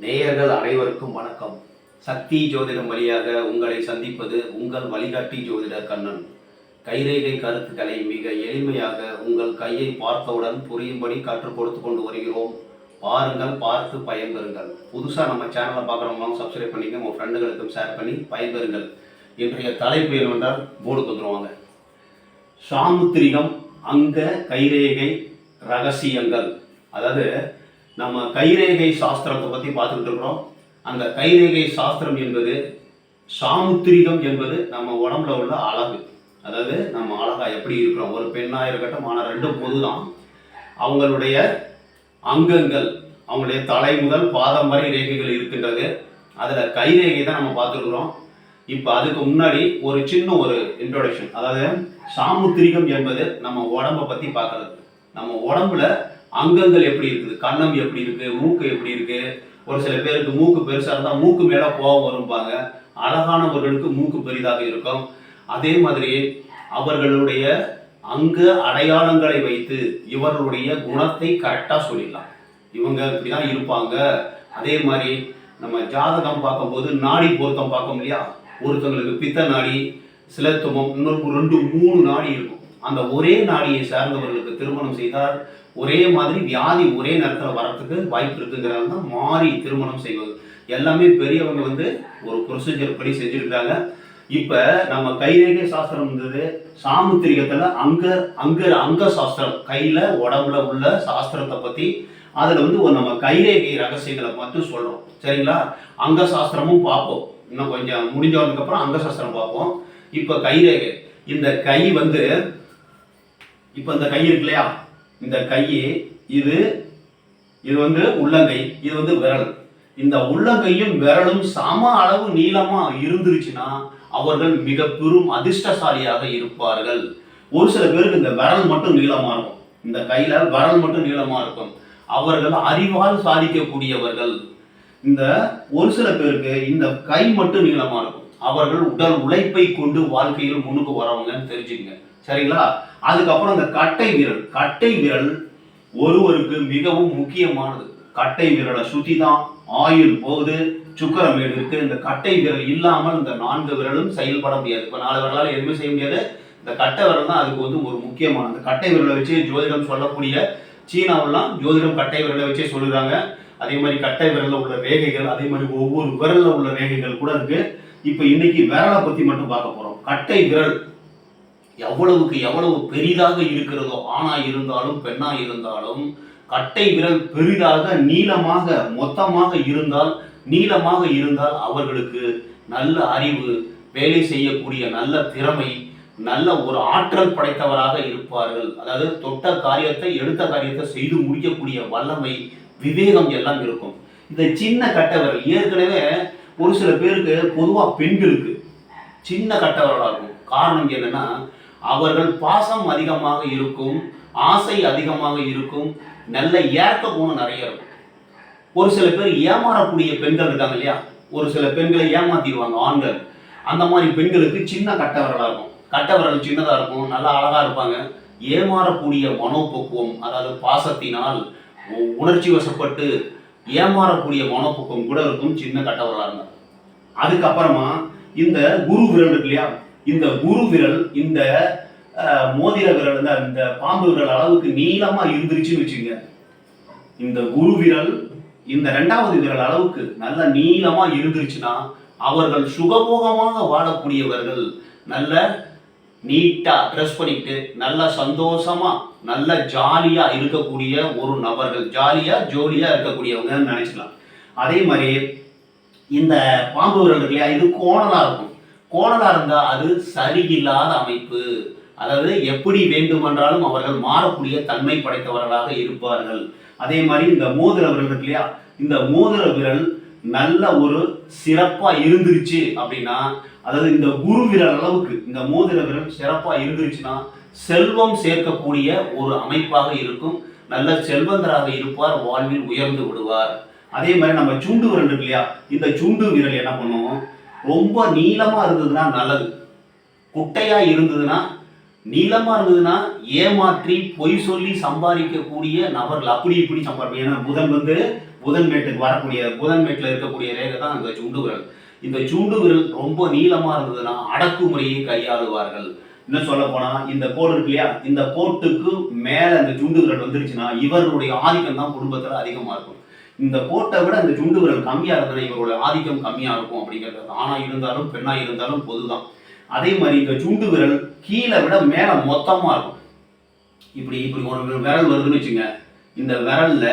நேயர்கள் அனைவருக்கும் வணக்கம். சக்தி ஜோதிடம் வழியாக உங்களை சந்திப்பது உங்கள் வழிகாட்டி ஜோதிடர் கண்ணன். கைரேகை கருத்துக்களை மிக எளிமையாக உங்கள் கையை பார்த்தவுடன் புரியும்படி கற்றுக் கொடுத்து கொண்டு வருகிறோம். பாருங்கள், பார்த்து பயன்பெறுங்கள். புதுசாக நம்ம சேனலை பார்க்குறவங்களும் சப்ஸ்கிரைப் பண்ணிங்க, உங்கள் ஃப்ரெண்டுகளுக்கும் ஷேர் பண்ணி பயன்பெறுங்கள். இன்றைய தலைப்பு என்னவென்றால் போர்டுக்கு வந்துடுவாங்க. சாமுத்திரிகம் அங்க கைரேகை ரகசியங்கள். அதாவது நம்ம கைரேகை சாஸ்திரத்தை பற்றி பார்த்துக்கிட்டு இருக்கிறோம். அந்த கைரேகை சாஸ்திரம் என்பது, சாமுத்திரிகம் என்பது நம்ம உடம்புல உள்ள அழகு. அதாவது நம்ம அழகா எப்படி இருக்கிறோம், ஒரு பெண்ணாக இருக்கட்டும், ஆனால் ரெண்டும் பொதுதான். அவங்களுடைய அங்கங்கள், அவங்களுடைய தலை முதல் பாதம் வரை ரேகைகள் இருக்கின்றது. அதில் கைரேகை தான் நம்ம பார்த்துருக்குறோம். இப்போ அதுக்கு முன்னாடி ஒரு சின்ன இன்ட்ரோடக்ஷன். அதாவது சாமுத்திரிகம் என்பது நம்ம உடம்பை பற்றி பார்க்கறது. நம்ம உடம்புல அங்கங்கள் எப்படி இருக்குது, கன்னம் எப்படி இருக்கு, மூக்கு எப்படி இருக்கு. ஒரு சில பேருக்கு மூக்கு பெருசாக இருந்தால் மூக்கு மேலே கோபம் வரும்பாங்க. அழகானவர்களுக்கு மூக்கு பெரிதாக இருக்கும். அதே மாதிரி அவர்களுடைய அங்க அடையாளங்களை வைத்து இவர்களுடைய குணத்தை கரெக்டாக சொல்லிடலாம். இவங்க இப்படிதான் இருப்பாங்க. அதே மாதிரி நம்ம ஜாதகம் பார்க்கும்போது நாடி பொருத்தம் பார்க்கும் இல்லையா, ஒருத்தவங்களுக்கு பித்த நாடி, சிலத்துவம், இன்னொரு 2-3 நாடி இருக்கும். அந்த ஒரே நாடியை சார்ந்தவர்களுக்கு திருமணம் செய்தால் ஒரே மாதிரி வியாதி ஒரே நேரத்தில் வரத்துக்கு வாய்ப்பு இருக்குங்கிறதால தான் மாறி திருமணம் செய்வது. எல்லாமே பெரியவங்க ஒரு ப்ரொசீஜர் படி செஞ்சுருக்காங்க. இப்போ நம்ம கைரேகை சாஸ்திரம் இருந்தது. சாமுத்திரிகத்தில் அங்க சாஸ்திரம், கையில் உடம்புல உள்ள சாஸ்திரத்தை பற்றி அதில் நம்ம கைரேகை ரகசியங்களை மட்டும் சொல்கிறோம். சரிங்களா? அங்க சாஸ்திரமும் பார்ப்போம். இன்னும் கொஞ்சம் முடிஞ்சதுக்கப்புறம் அங்க சாஸ்திரம் பார்ப்போம். இப்போ கைரேகை, இந்த கை இப்போ இந்த கை இருக்கு இல்லையா, இந்த கை இது உள்ளங்கை, இது விரல். இந்த உள்ளங்கையும் விரலும் சம அளவு நீளமா இருந்துருச்சுன்னா அவர்கள் மிக பெரும் அதிர்ஷ்டசாலியாக இருப்பார்கள். ஒரு சில பேருக்கு இந்த விரல் மட்டும் நீளமா இருக்கும், இந்த கையில விரல் மட்டும் நீளமா இருக்கும். அவர்கள் அறிவால் சாதிக்கக்கூடியவர்கள். இந்த ஒரு சில பேருக்கு இந்த கை மட்டும் நீளமா இருக்கும். அவர்கள் உடல் உழைப்பை கொண்டு வாழ்க்கையில் முன்னுக்கு வரவங்கன்னு தெரிஞ்சுக்கங்க. சரிங்களா? அதுக்கப்புறம் இந்த கட்டை விரல் ஒருவருக்கு மிகவும் முக்கியமானது. கட்டை விரலை சுத்தி தான் ஆயுள் போகுது, சுக்கரமேடு இருக்கு. இந்த கட்டை விரல் இல்லாமல் இந்த 4 விரலும் செயல்பட முடியாது. இப்போ 4 விரலால் எதுவுமே செய்ய முடியாது. இந்த கட்டை விரல் தான் அதுக்கு ஒரு முக்கியமானது. கட்டை விரலை வச்சு ஜோதிடம் சொல்லக்கூடிய சீனாவெல்லாம் ஜோதிடம் கட்டை விரலை வச்சே சொல்லுறாங்க. அதே மாதிரி கட்டை விரல்ல உள்ள ரேகைகள், அதே மாதிரி ஒவ்வொரு விரல்ல உள்ள ரேகைகள் கூட இருக்கு. இப்போ இன்னைக்கு விரலை பத்தி மட்டும் பார்க்க போறோம். கட்டை விரல் எவ்வளவுக்கு எவ்வளவு பெரிதாக இருக்கிறதோ, ஆணா இருந்தாலும் பெண்ணா இருந்தாலும், கட்டை விரல் பெரிதாக நீளமாக மொத்தமாக இருந்தால் அவர்களுக்கு நல்ல அறிவு, வேலை செய்யக்கூடிய நல்ல திறமை, நல்ல ஒரு ஆற்றல் படைத்தவராக இருப்பார்கள். அதாவது தொட்ட காரியத்தை, எடுத்த காரியத்தை செய்து முடிக்கக்கூடிய வல்லமை, விவேகம் எல்லாம் இருக்கும். இந்த சின்ன கட்டை விரல் ஏற்கனவே ஒரு சில பேருக்கு, பொதுவாக பெண்களுக்கு சின்ன கட்டை விரலாக இருக்கும். காரணம் என்னன்னா, அவர்கள் பாசம் அதிகமாக இருக்கும், ஆசை அதிகமாக இருக்கும், நல்ல ஏற்க குணம் நிறைய இருக்கும். ஒரு சில பேர் ஏமாறக்கூடிய பெண்கள் இருக்காங்க இல்லையா, ஒரு சில பெண்களை ஏமாத்திடுவாங்க ஆண்கள். அந்த மாதிரி பெண்களுக்கு சின்ன கட்டை விரலாக இருக்கும். கட்டை விரல் சின்னதாக இருக்கும், நல்லா அழகாக இருப்பாங்க. ஏமாறக்கூடிய மனோபக்குவம், அதாவது பாசத்தினால் உணர்ச்சி வசப்பட்டு ஏமாறக்கூடிய மனோபக்குவம் கூட இருக்கும் சின்ன கட்டை விரலாக இருந்தால். அதுக்கப்புறமா இந்த குரு விரல் இருக்கு இல்லையா, இந்த குரு விரல் இந்த மோதிர விரல், இந்த பாம்பு விரல் அளவுக்கு நீளமா இருந்துருச்சுன்னு வச்சுங்க. இந்த குரு விரல் இந்த 2வது விரல் அளவுக்கு நல்ல நீளமா இருந்துருச்சுன்னா அவர்கள் சுகபோகமாக வாழக்கூடியவர்கள். நல்ல நீட்டா ட்ரெஸ் பண்ணிட்டு நல்ல சந்தோஷமா நல்ல ஜாலியா இருக்கக்கூடிய ஒரு நபர்கள், ஜோலியா இருக்கக்கூடியவங்க நினைச்சுக்கலாம். அதே மாதிரி இந்த பாம்பு விரல் இருக்கு இல்லையா, இது கோணலா இருக்கும். கோணலா இருந்தா அது சரியில்லாத அமைப்பு. அதாவது எப்படி வேண்டுமென்றாலும் அவர்கள் மாறக்கூடிய தன்மை படைத்தவர்களாக இருப்பார்கள். அதே மாதிரி இந்த மோதிர விரல் இருக்கு இல்லையா, இந்த மோதிர விரல் நல்ல ஒரு சிறப்பா இருந்துருச்சு அப்படின்னா, அதாவது இந்த குரு விரல் அளவுக்கு இந்த மோதிர விரல் சிறப்பா இருந்துருச்சுன்னா செல்வம் சேர்க்கக்கூடிய ஒரு அமைப்பாக இருக்கும். நல்ல செல்வந்தராக இருப்பார், வாழ்வில் உயர்ந்து விடுவார். அதே மாதிரி நம்ம சுண்டு விரல் இருக்கு இல்லையா, இந்த சுண்டு விரல் என்ன பண்ணுவோம், ரொம்ப நீளமா இருந்ததுன்னா நல்லது, குட்டையா இருந்ததுன்னா நீளமா இருந்ததுன்னா ஏமாற்றி பொய் சொல்லி சம்பாதிக்கக்கூடிய நபர்கள் அப்படி இப்படி சம்பாதிப்பாங்க. ஏன்னா புதன் புதன் மேட்டுக்கு வரக்கூடிய புதன் மேட்டில் இருக்கக்கூடிய ரேகை தான் இந்த சுண்டு விரல். இந்த சுண்டு விரல் ரொம்ப நீளமா இருந்ததுன்னா அடக்குமுறையை கையாளுவார்கள். இன்னும் சொல்ல போனா இந்த கோடு இருக்கு இல்லையா, இந்த கோட்டுக்கு மேல இந்த சுண்டு விரல் வந்துருச்சுன்னா இவர்களுடைய ஆதிக்கம் தான் குடும்பத்துல அதிகமா இருக்கும். இந்த கோட்டை விட இந்த சுண்டு விரல் கம்மியா இருந்ததுன்னா இவருடைய ஆதிக்கம் கம்மியா இருக்கும் அப்படிங்கிறது ஆணா இருந்தாலும் பெண்ணா இருந்தாலும் பொதுதான். அதே மாதிரி இந்த சுண்டு விரல் கீழே விட மேல மொத்தமா இருக்கும். இப்படி இப்படி ஒரு விரல் வருதுன்னு வச்சுங்க, இந்த விரல்ல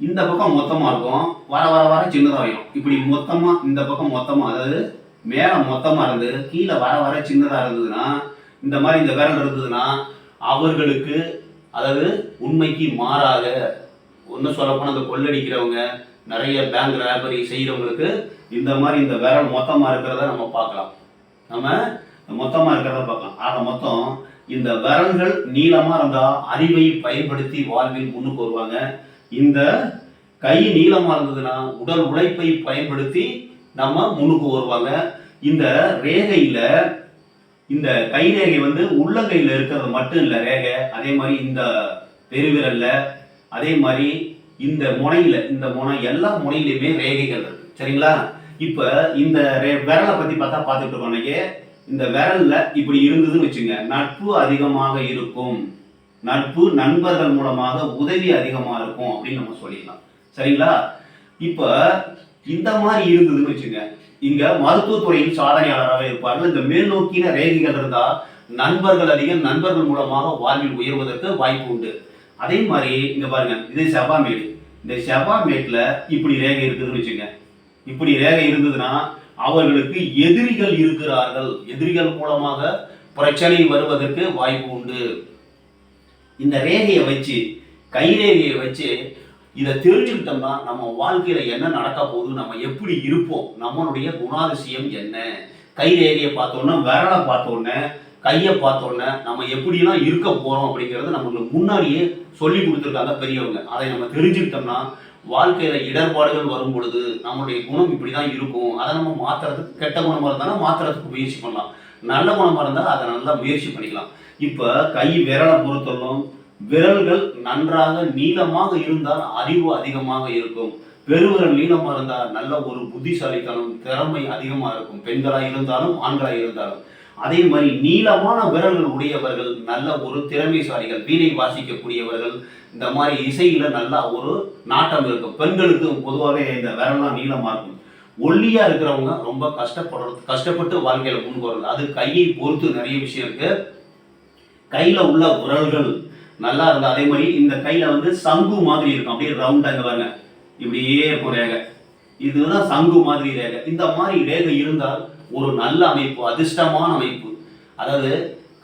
இந்த பக்கம் மொத்தமா இருக்கும், வர வர வர சின்னதாகும். இப்படி மொத்தமா இந்த பக்கம் மொத்தமா, அதாவது மேல மொத்தமா இருந்து கீழே வர வர சின்னதா இருந்ததுன்னா, இந்த மாதிரி இந்த விரல் இருந்ததுன்னா அவர்களுக்கு, அதாவது உண்மைக்கு மாறாக, ஒன்றும் சொல்ல போனால் இந்த கொள்ளடிக்கிறவங்க, நிறைய பேங்க் ராபரி செய்கிறவங்களுக்கு இந்த மாதிரி இந்த விரல் மொத்தமாக இருக்கிறத நம்ம பார்க்கலாம். நம்ம மொத்தமாக இருக்கிறத பார்க்கலாம். ஆக மொத்தம் இந்த விரல்கள் நீளமாக இருந்தால் அறிவை பயன்படுத்தி வாழ்வில் முன்னுக்கு வருவாங்க. இந்த கை நீளமாக இருந்ததுன்னா உடல் உழைப்பை பயன்படுத்தி நம்ம முன்னுக்கு வருவாங்க. இந்த ரேகையில் இந்த கை ரேகை வந்து உள்ளங்கையில் இருக்கிறது மட்டும் இல்லை ரேகை, அதே மாதிரி இந்த பெருவிரல்ல, அதே மாதிரி இந்த முனையில, இந்த முனை எல்லா முனையிலுமே ரேகைகள் இருக்கு. சரிங்களா? இப்ப இந்த விரலை பத்தி பார்த்துட்டு இருக்கோம். இந்த விரல்ல இப்படி இருந்ததுன்னு வச்சுங்க, நட்பு அதிகமாக இருக்கும், நட்பு நண்பர்கள் மூலமாக உதவி அதிகமா இருக்கும் அப்படின்னு நம்ம சொல்லிடலாம். சரிங்களா? இப்ப இந்த மாதிரி இருந்ததுன்னு வச்சுங்க, இங்க மருத்துவத்துறையில் சாதனையாளராக இருப்பார்கள். இந்த மேல் நோக்கின ரேகைகள் இருந்தா நண்பர்கள் அதிகம், நண்பர்கள் மூலமாக வாழ்வில் உயர்வதற்கு வாய்ப்பு உண்டு. அதே மாதிரி இங்க பாருங்க, இது செவ்வாமேடு. இந்த செவ்வாமேட்ல இப்படி ரேகை இருக்குதுன்னு வச்சுங்க, இப்படி ரேகை இருந்ததுன்னா அவர்களுக்கு எதிரிகள் இருக்கிறார்கள், எதிரிகள் மூலமாக பிரச்சனை வருவதற்கு வாய்ப்பு உண்டு. இந்த ரேகையை வச்சு, கை ரேகையை வச்சு இதை தெரிஞ்சுக்கிட்டோம்னா நம்ம வாழ்க்கையில என்ன நடக்க போகுது, நம்ம எப்படி இருப்போம், நம்மளுடைய குணாதிசயம் என்ன. கை ரேகையை பார்த்தோன்னா, விரலை பார்த்தோன்னே, கையை பார்த்தோன்னே நம்ம எப்படிலாம் இருக்க போறோம் அப்படிங்கிறது நமக்கு முன்னாடியே சொல்லி கொடுத்துருக்காங்க பெரியவங்க. அதை நம்ம தெரிஞ்சுக்கிட்டோம்னா வாழ்க்கையில இடர்பாடுகள் வரும் பொழுது நம்மளுடைய குணம் இப்படிதான் இருக்கும், அதை நம்ம மாத்துறதுக்கு, கெட்ட குணமா இருந்தாலும் மாத்துறதுக்கு முயற்சி பண்ணலாம், நல்ல குணமா இருந்தால் அதை நல்லா முயற்சி பண்ணிக்கலாம். இப்ப கை விரலை பொறுத்தவரைக்கும் விரல்கள் நன்றாக நீளமாக இருந்தால் அறிவு அதிகமாக இருக்கும், பெருவிரல் நீளமா இருந்தால் நல்ல ஒரு புத்திசாலித்தனம், திறமை அதிகமா இருக்கும், பெண்களாக இருந்தாலும் ஆண்களாக இருந்தாலும். அதே மாதிரி நீளமான விரல்கள் உடையவர்கள் நல்ல ஒரு திறமைசாலிகள், வீணை வாசிக்கக்கூடியவர்கள், இந்த மாதிரி இசையில நல்லா ஒரு நாட்டம் இருக்கும். பெண்களுக்கு பொதுவாகவே இந்த விரல்லாம் நீளமா இருக்கும். ஒல்லியா இருக்கிறவங்க ரொம்ப கஷ்டப்பட்டு வாழ்க்கையில முன்னுக்கு வரல. அது கையை பொறுத்து நிறைய விஷயம் இருக்கு. கையில உள்ள விரல்கள் நல்லா இருந்தா, அதே மாதிரி இந்த கையில வந்து சங்கு மாதிரி இருக்கும், அப்படியே ரவுண்டா இங்க பாருங்க, இப்படியே இருக்கும் ரேகை, இதுதான் சங்கு மாதிரி ரேகை. இந்த மாதிரி ரேகை இருந்தால் ஒரு நல்ல அமைப்பு, அதிர்ஷ்டமான அமைப்பு. அதாவது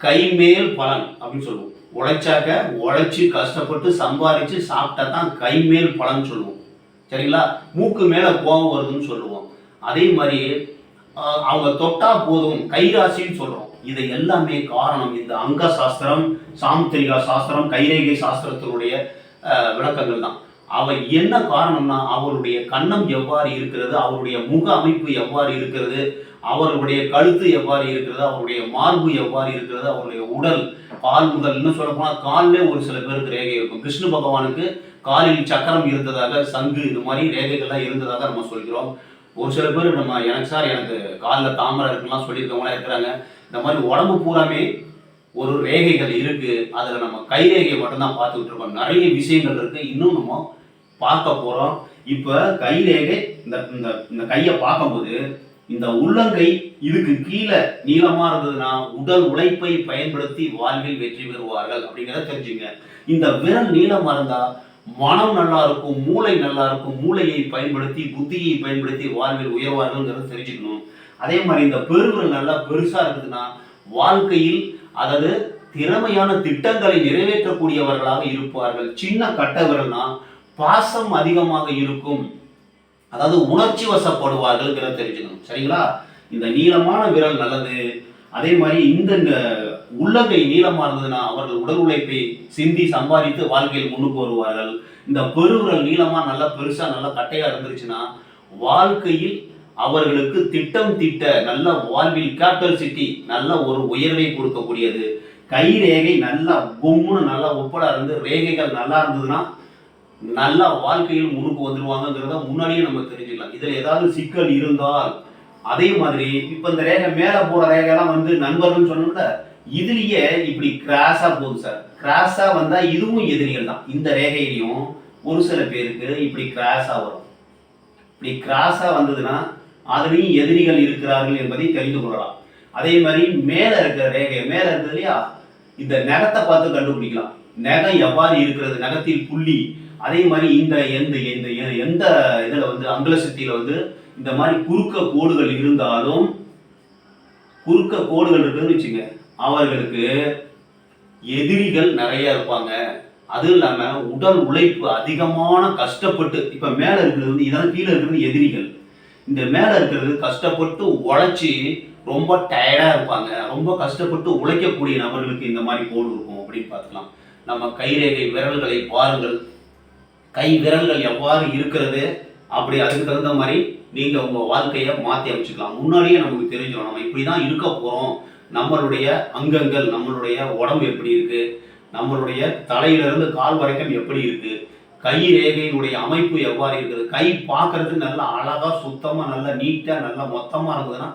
கைமேல் பலன் அப்படின்னு சொல்லுவோம். உழைச்சாக்க, உழைச்சி கஷ்டப்பட்டு சம்பாதிச்சு சாப்பிட்டா தான் கைமேல் பலன் சொல்லுவோம். சரிங்களா? மூக்கு மேல கோபம் வருதுன்னு சொல்லுவோம். அதே மாதிரி அவங்க தொட்டா போதும் கைராசின்னு சொல்றோம். இதை எல்லாமே காரணம் இந்த அங்க சாஸ்திரம், சாமுத்திரிகா சாஸ்திரம், கைரேகை சாஸ்திரத்தினுடைய விளக்கங்கள் தான். அவை என்ன காரணம்னா அவருடைய கன்னம் எவ்வாறு இருக்கிறது, அவருடைய முக அமைப்பு எவ்வாறு இருக்கிறது, அவர்களுடைய கழுத்து எவ்வாறு இருக்கிறது, அவருடைய மார்பு எவ்வாறு இருக்கிறது, அவருடைய உடல், கால் முதல், இன்னும் சொல்ல போனால் காலிலே ஒரு சில பேருக்கு ரேகை இருக்கும். விஷ்ணு பகவானுக்கு காலில் சக்கரம் இருந்ததாக, சங்கு, இது மாதிரி ரேகைகள்லாம் இருந்ததாக நம்ம சொல்கிறோம். ஒரு சில பேர் நம்ம எனக்கு காலில் தாமரை இருக்குலாம் சொல்லியிருக்கவங்களாம் இருக்கிறாங்க. இந்த மாதிரி உடம்பு பூராமே ஒரு ரேகைகள் இருக்கு. அதில் நம்ம கை ரேகையை மட்டும்தான் பார்த்துக்கிட்டு இருக்கோம். நிறைய விஷயங்கள் இருக்கு, இன்னும் நம்ம பார்க்க போறோம். இப்போ கை ரேகை, இந்த கையை பார்க்கும்போது இந்த உள்ளங்கை இதுக்கு கீழே நீளமா இருந்ததுன்னா உடல் உழைப்பை பயன்படுத்தி வாழ்வில் வெற்றி பெறுவார்கள் அப்படிங்கிறத தெரிஞ்சுங்க. இந்த விரல் நீளமா இருந்தா மனம் நல்லா இருக்கும், மூளை நல்லா இருக்கும், மூளையை பயன்படுத்தி புத்தியை பயன்படுத்தி வாழ்வில் உயர்வார்கள்ங்கிறத தெரிஞ்சுக்கணும். அதே மாதிரி இந்த பெருவிரல் நல்லா பெருசா இருக்குதுன்னா வாழ்க்கையில், அதாவது திறமையான திட்டங்களை நிறைவேற்றக்கூடியவர்களாக இருப்பார்கள். சின்ன கட்ட விரல்னா பாசம் அதிகமாக இருக்கும், அதாவது உணர்ச்சி வசப்படுவார்கள் தெரிஞ்சுக்கணும். சரிங்களா? இந்த நீளமான விரல் நல்லது. அதே மாதிரி இந்த உள்ளங்கை நீளமா இருந்ததுன்னா அவர்கள் உடல் உழைப்பை சிந்தி சம்பாதித்து வாழ்க்கையில் முன்னுக்கு வருவார்கள். இந்த பெருவிரல் நீளமா நல்லா பெருசா நல்லா கட்டையா இருந்துருச்சுன்னா வாழ்க்கையில் அவர்களுக்கு திட்டம் திட்ட நல்ல வாழ்வில் கேபிட்டல் சிட்டி நல்ல ஒரு உயர்வை கொடுக்கக்கூடியது. கை ரேகை நல்லா கும்முன்னு நல்லா உப்படா இருந்து ரேகைகள் நல்லா இருந்ததுன்னா நல்ல வாழ்க்கையில் முன்னுக்கு வந்துருவாங்கிறத முன்னாடியே நம்ம தெரிஞ்சுக்கலாம். இதுல ஏதாவது சிக்கல் இருந்தால் அதே மாதிரி இப்ப இந்த ரேகை மேல போற ரேகைலாம் வந்து நண்பர்கள் சொன்னோம்ல, இதுலயே இப்படி கிராஸா போகுது சார். கிராஸா வந்தா இதுவும் எதிரிகள் தான். இந்த ரேகையிலையும் ஒரு சில பேருக்கு இப்படி கிராஸா வரும். இப்படி கிராஸா வந்ததுன்னா அதுலயும் எதிரிகள் இருக்கிறார்கள் என்பதை தெரிந்து கொள்ளலாம். அதே மாதிரி மேல இருக்கிற ரேகை மேல இருக்குது இல்லையா, இந்த நகத்தை பார்த்து கண்டுபிடிக்கலாம். நகம் எவ்வாறு இருக்கிறது, நகத்தில் புள்ளி. அதே மாதிரி இந்த எந்த எந்த எந்த இதுல வந்து அங்குல சக்தியில வந்து இந்த மாதிரி குறுக்க கோடுகள் இருந்தாலும், குறுக்க கோடுகள் இருக்குன்னு வச்சுங்க, அவர்களுக்கு எதிரிகள் நிறைய இருப்பாங்க. அதுவும் இல்லாம உடல் உழைப்பு அதிகமான கஷ்டப்பட்டு, இப்ப மேல இருக்கிறது வந்து இதெல்லாம் கீழே இருக்கிறது எதிரிகள். இந்த மேல இருக்கிறது கஷ்டப்பட்டு உழைச்சி ரொம்ப டயர்டா இருப்பாங்க. ரொம்ப கஷ்டப்பட்டு உழைக்கக்கூடிய நபர்களுக்கு இந்த மாதிரி கோடு இருக்கும் அப்படின்னு பார்த்துக்கலாம். நம்ம கைரேகை விரல்களை பாருங்கள். கை விரல்கள் எவ்வாறு இருக்கிறது, அப்படி அதுக்கு தகுந்த மாதிரி நீங்க உங்க வாழ்க்கையை மாற்றி அமைச்சுக்கலாம். முன்னாடியே நமக்கு தெரிஞ்சிடும் நம்ம இப்படிதான் இருக்க போறோம். நம்மளுடைய அங்கங்கள், நம்மளுடைய உடம்பு எப்படி இருக்கு, நம்மளுடைய தலையிலிருந்து கால் வரைக்கும் எப்படி இருக்கு, கை ரேகையினுடைய அமைப்பு எவ்வாறு இருக்குது, கை பார்க்கறதுக்கு நல்லா அழகா சுத்தமா நல்லா நீட்டா நல்லா மொத்தமா இருந்ததுன்னா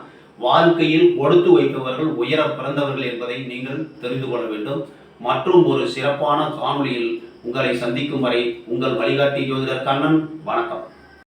வாழ்க்கையில் கொடுத்து வைத்தவர்கள் உயர பிறந்தவர்கள் என்பதை நீங்கள் தெரிந்து கொள்ள வேண்டும். மற்றும் ஒரு சிறப்பான காணொளியில் உங்களை சந்திக்கும் வரை உங்கள் வழிகாட்டி ஜோதிடர் கண்ணன். வணக்கம்.